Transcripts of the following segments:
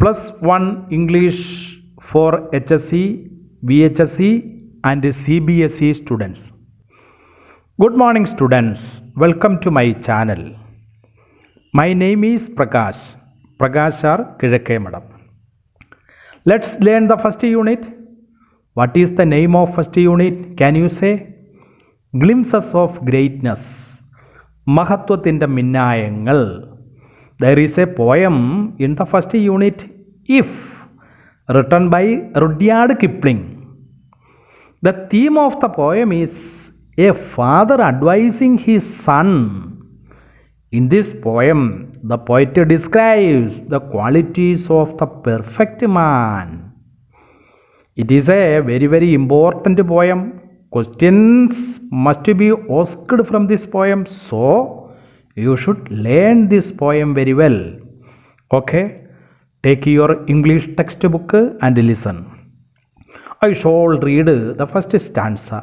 +1 English for HSC, VHSC and CBSE students. Good morning students, welcome to my channel. My name is Prakash R. Kizhakkemadam. Let's learn the first unit. What is the name of first unit? Can you say? Glimpses of greatness. Mahatvathinte minnayangal. There is a poem in the first unit, If, written by Rudyard Kipling. The theme of the poem is a father advising his son. In this poem, the poet describes the qualities of the perfect man. It is a very important poem. Questions must be asked from this poem, so you should learn this poem very well. Okay, take your English textbook and listen. I shall read the first stanza.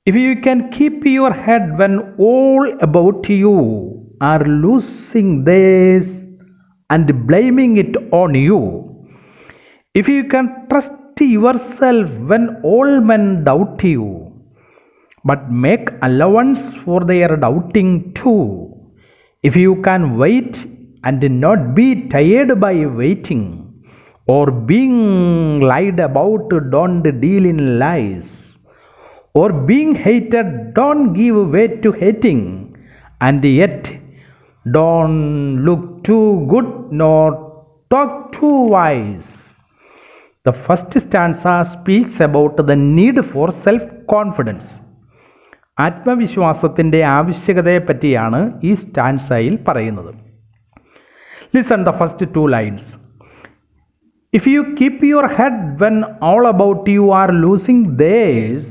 If you can keep your head when all about you are losing theirs and blaming it on you, if you can trust yourself when all men doubt you, but make allowance for their doubting too, if you can wait and not be tired by waiting, or being lied about, don't deal in lies, or being hated, don't give way to hating, and yet don't look too good nor talk too wise. The first stanza speaks about the need for self-confidence. ആത്മവിശ്വാസത്തിൻ്റെ ആവശ്യകതയെ പറ്റിയാണ് ഈ സ്റ്റാൻസയിൽ പറയുന്നത്. Listen the first two lines. If you keep your head when all about you are losing theirs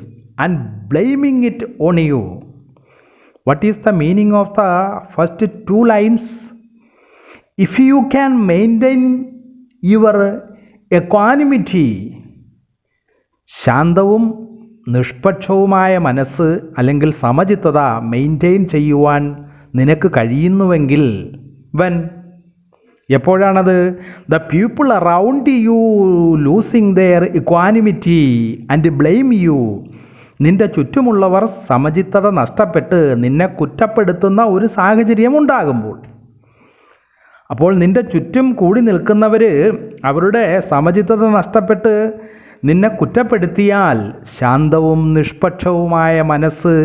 and blaming it on you. What is the meaning of the first two lines? If you can maintain your equanimity, ശാന്തവും നിഷ്പക്ഷവുമായ മനസ്സ് അല്ലെങ്കിൽ സമചിത്തത maintain ചെയ്യുവാൻ നിനക്ക് കഴിയുന്നുവെങ്കിൽ, when, എപ്പോഴാണത്? The people around you losing their equanimity and blame you. നിന്റെ ചുറ്റുമുള്ളവർ സമചിത്തത നഷ്ടപ്പെട്ട് നിന്നെ കുറ്റപ്പെടുത്തുന്ന ഒരു സാഹചര്യം ഉണ്ടാകുമ്പോൾ, അപ്പോൾ നിന്റെ ചുറ്റും കൂടി നിൽക്കുന്നവർ അവരുടെ സമചിത്തത നഷ്ടപ്പെട്ട് നിന്നെ കുറ്റപ്പെടുത്തിയാൽ ശാന്തവും നിഷ്പക്ഷവുമായ മനസ്സ്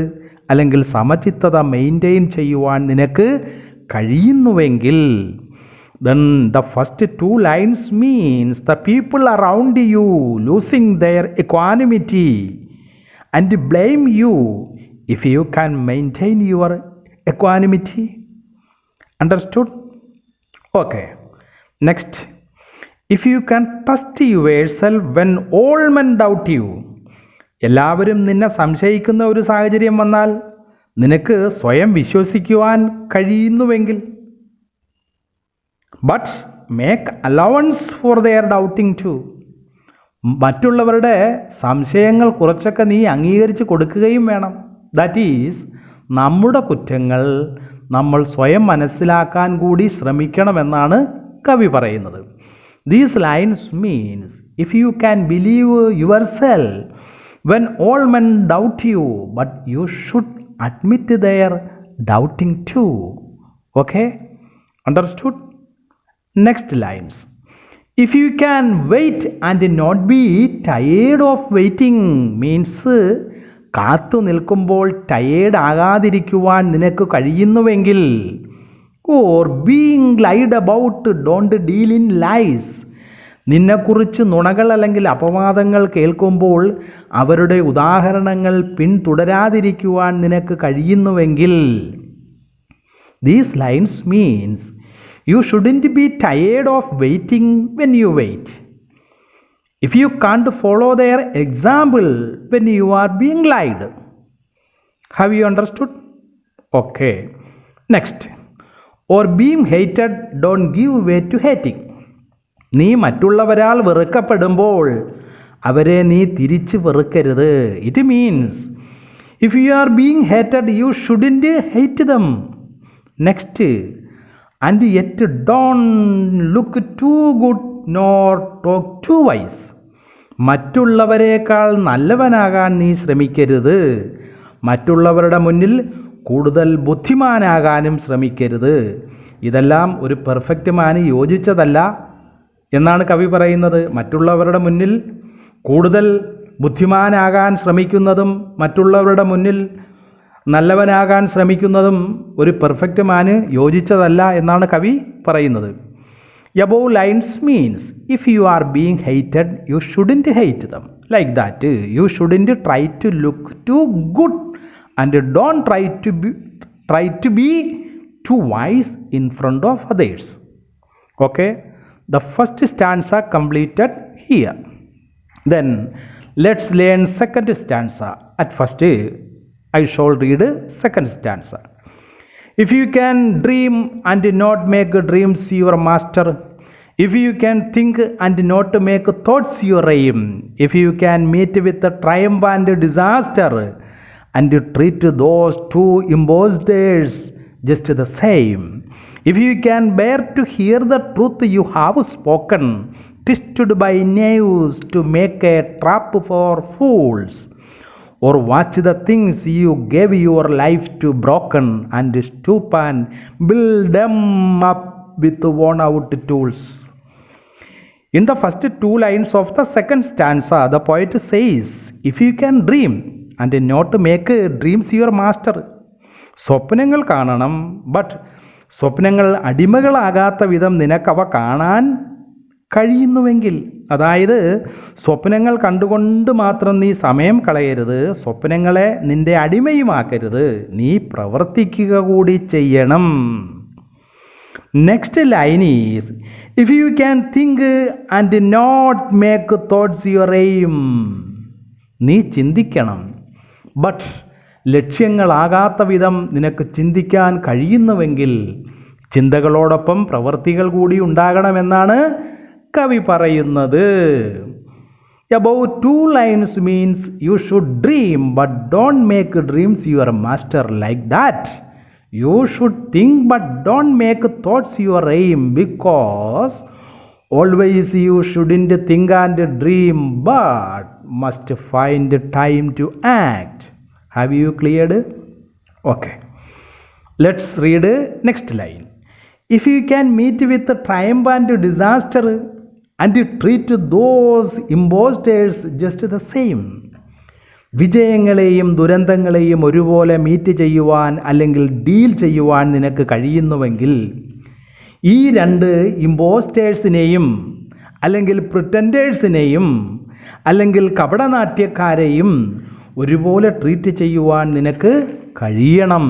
അല്ലെങ്കിൽ സമചിത്തത മെയിൻറ്റെയിൻ ചെയ്യുവാൻ നിനക്ക് കഴിയുന്നുവെങ്കിൽ, then the first two lines means the people around you losing their equanimity and blame you if you can maintain your equanimity. Understood? Okay. Next. If you can trust yourself when all men doubt you. എല്ലാവരും നിന്നെ സംശയിക്കുന്ന ഒരു സാഹചര്യം വന്നാൽ നിനക്ക് സ്വയം വിശ്വസിക്കുവാൻ കഴിയുന്നുവെങ്കിൽ, but make allowance for their doubting too. മറ്റുള്ളവരുടെ സംശയങ്ങൾ കുറച്ചൊക്കെ നീ അംഗീകരിച്ച് കൊടുക്കുകയും വേണം. ദാറ്റ് ഈസ്, നമ്മുടെ കുറ്റങ്ങൾ നമ്മൾ സ്വയം മനസ്സിലാക്കാൻ കൂടി ശ്രമിക്കണമെന്നാണ് കവി പറയുന്നത്. These lines means if you can believe yourself when all men doubt you, but you should admit their doubting too. Okay? Understood? Next lines. If you can wait and not be tired of waiting means കാത്തു നിൽക്കുമ്പോൾ tired ആകാതിരിക്കുവാൻ നിനക്ക് കഴിയുന്നുവെങ്കിൽ, or being lied about, don't deal in lies. നിന്നെക്കുറിച്ച് നുണകൾ അല്ലെങ്കിൽ അപവാദങ്ങൾ കേൾക്കുമ്പോൾ അവരുടെ ഉദാഹരണങ്ങൾ പിന്തുടരാതിരിക്കുവാൻ നിനക്ക് കഴിയുന്നുവെങ്കിൽ, these lines means you shouldn't be tired of waiting when you wait. If you can't follow their example when you are being lied. Have you understood? Okay. Next. Or being hated, don't give way to hating. നീ മറ്റുള്ളവരാൽ വെറുക്കപ്പെടുമ്പോൾ അവരെ നീ തിരിച്ച് വെറുക്കരുത്. It means if you are being hated you shouldn't hate them. Next, and yet don't look too good nor talk too wise. മറ്റുള്ളവരെക്കാൾ നല്ലവനാകാൻ നീ ശ്രമിക്കരുത്, മറ്റുള്ളവരുടെ മുന്നിൽ കൂടുതൽ ബുദ്ധിമാനാകാനും ശ്രമിക്കരുത്. ഇതെല്ലാം ഒരു പെർഫെക്റ്റ് മാന് യോജിച്ചതല്ല എന്നാണ് കവി പറയുന്നത്. മറ്റുള്ളവരുടെ മുന്നിൽ കൂടുതൽ ബുദ്ധിമാനാകാൻ ശ്രമിക്കുന്നതും മറ്റുള്ളവരുടെ മുന്നിൽ നല്ലവനാകാൻ ശ്രമിക്കുന്നതും ഒരു പെർഫെക്റ്റ് മാന് യോജിച്ചതല്ല എന്നാണ് കവി പറയുന്നത്. Above lines means if you are being hated, you shouldn't hate them. Like that, you shouldn't try to look too good and don't try to be too wise in front of others. Okay, the first stanza completed here. Then let's learn second stanza. At first, I shall read second stanza. If you can dream and not make dreams your master, if you can think and not make thoughts your aim, if you can meet with triumph and disaster and treat those two impostors just the same, if you can bear to hear the truth you have spoken, twisted by knaves to make a trap for fools, or watch the things you gave your life to broken and stoop and build them up with worn out tools. In the first two lines of the second stanza, the poet says, if you can dream and not make dreams your master. സ്വപ്നങ്ങൾ കാണണം, but സ്വപ്നങ്ങൾ അടിമകളാകാത്ത വിധം നിനക്കവ കാണാൻ കഴിയുന്നുവെങ്കിൽ, അതായത് സ്വപ്നങ്ങൾ കണ്ടുകൊണ്ട് മാത്രം നീ സമയം കളയരുത്, സ്വപ്നങ്ങളെ നിന്റെ അടിമയുമാക്കരുത്, നീ പ്രവർത്തിക്കുക കൂടി ചെയ്യണം. Next line is if you can think and not make thoughts your aim. നീ ചിന്തിക്കണം, ബട്ട് ലക്ഷ്യങ്ങളാകാത്ത വിധം നിനക്ക് ചിന്തിക്കാൻ കഴിയുന്നുവെങ്കിൽ ചിന്തകളോടൊപ്പം പ്രവൃത്തികൾ കൂടി ഉണ്ടാകണമെന്നാണ് കവി പറയുന്നത്. Above two lines means you should dream but don't make dreams your master. Like that, you should think but don't make thoughts your aim, because always you shouldn't think and dream but must find time to act. Have you cleared? Okay. Let's read next line. If you can meet with triumph and disaster and treat those impostors just the same. വിജയങ്ങളെയും ദുരന്തങ്ങളെയും ഒരുപോലെ meet ചെയ്യുവാൻ അല്ലെങ്കിൽ deal ചെയ്യുവാൻ നിനക്ക് കഴിയുന്നുവെങ്കിൽ ഈ രണ്ട് ഇമ്പോസ്റ്റേഴ്സിനെയും അല്ലെങ്കിൽ പ്രിറ്റൻഡേഴ്സിനെയും അല്ലെങ്കിൽ കപടനാട്യക്കാരെയും ഒരുപോലെ ട്രീറ്റ് ചെയ്യുവാൻ നിനക്ക് കഴിയണം.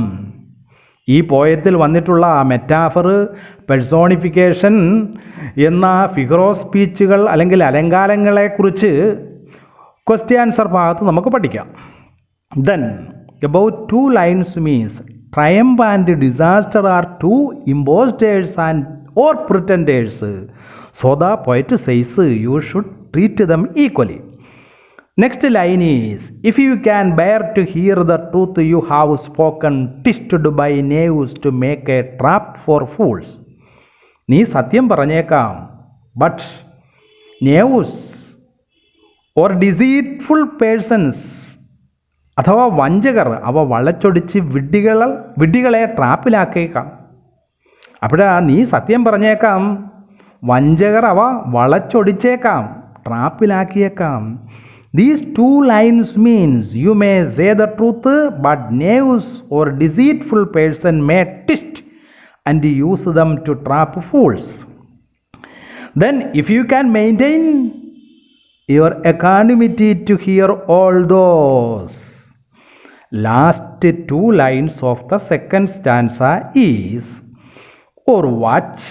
ഈ പോയത്തിൽ വന്നിട്ടുള്ള മെറ്റാഫർ, പെഴ്സോണിഫിക്കേഷൻ എന്ന ഫിഗർ ഓഫ് സ്പീച്ചുകൾ അല്ലെങ്കിൽ അലങ്കാരങ്ങളെക്കുറിച്ച് ക്വസ്റ്റ്യൻ ആൻസർ ഭാഗത്ത് നമുക്ക് പഠിക്കാം. Then about two lines means triumph and disaster are two impostors and or pretenders. So the poet says you should treat them equally. Next line is if you can bear to hear the truth you have spoken, twisted by knaves to make a trap for fools. നീ സത്യം പറഞ്ഞേക്കാം, but knaves or deceitful persons അഥവാ വഞ്ചകർ അവ വളച്ചൊടിച്ച് വിഡ്ഢികളെ ട്രാപ്പിലാക്കിയേക്കാം. അപ്പോഴാ നീ സത്യം പറഞ്ഞേക്കാം, വഞ്ചകർ അവ വളച്ചൊടിച്ചേക്കാം, ട്രാപ്പിലാക്കിയേക്കാം. These two lines means you may say the truth, but knaves or deceitful person may twist and use them to trap fools. Then if you can maintain your equanimity to hear all those last two lines of the second stanza is, or watch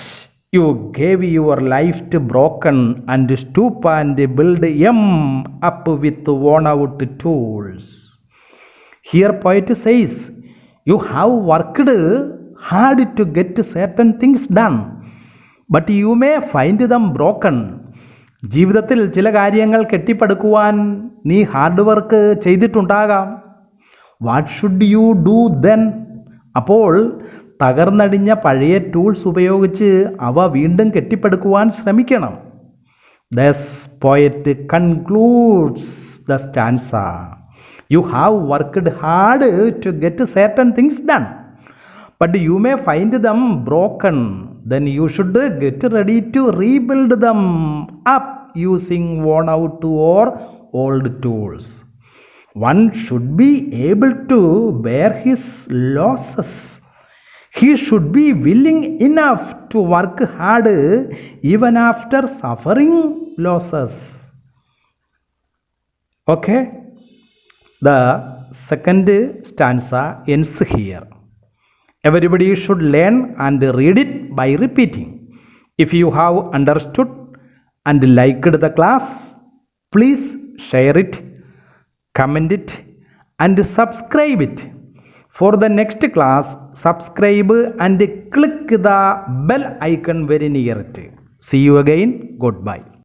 you gave your life to broken and stoop and build em up with worn out tools. Here poet says you have worked hard to get certain things done, but you may find them broken. ജീവിതത്തിൽ ചില കാര്യങ്ങൾ കെട്ടിപ്പടുക്കുവാൻ നീ hard work ചെയ്തിട്ടുണ്ടാകാം. What should you do then? അപ്പോൾ തകർന്നടിഞ്ഞ പഴയ tools ഉപയോഗിച്ച് അവ വീണ്ടും കെട്ടിപ്പടുക്കുവാൻ ശ്രമിക്കണം. Thus poet concludes the stanza. You have worked hard to get certain things done, but you may find them broken. Then you should get ready to rebuild them up using worn out or old tools. One should be able to bear his losses. He should be willing enough to work hard even after suffering losses. Okay? The second stanza ends here. Everybody should learn and read it by repeating. If you have understood and liked the class, please share it, comment it, and subscribe it. For the next class, subscribe and click the bell icon very near it. See you again. Goodbye.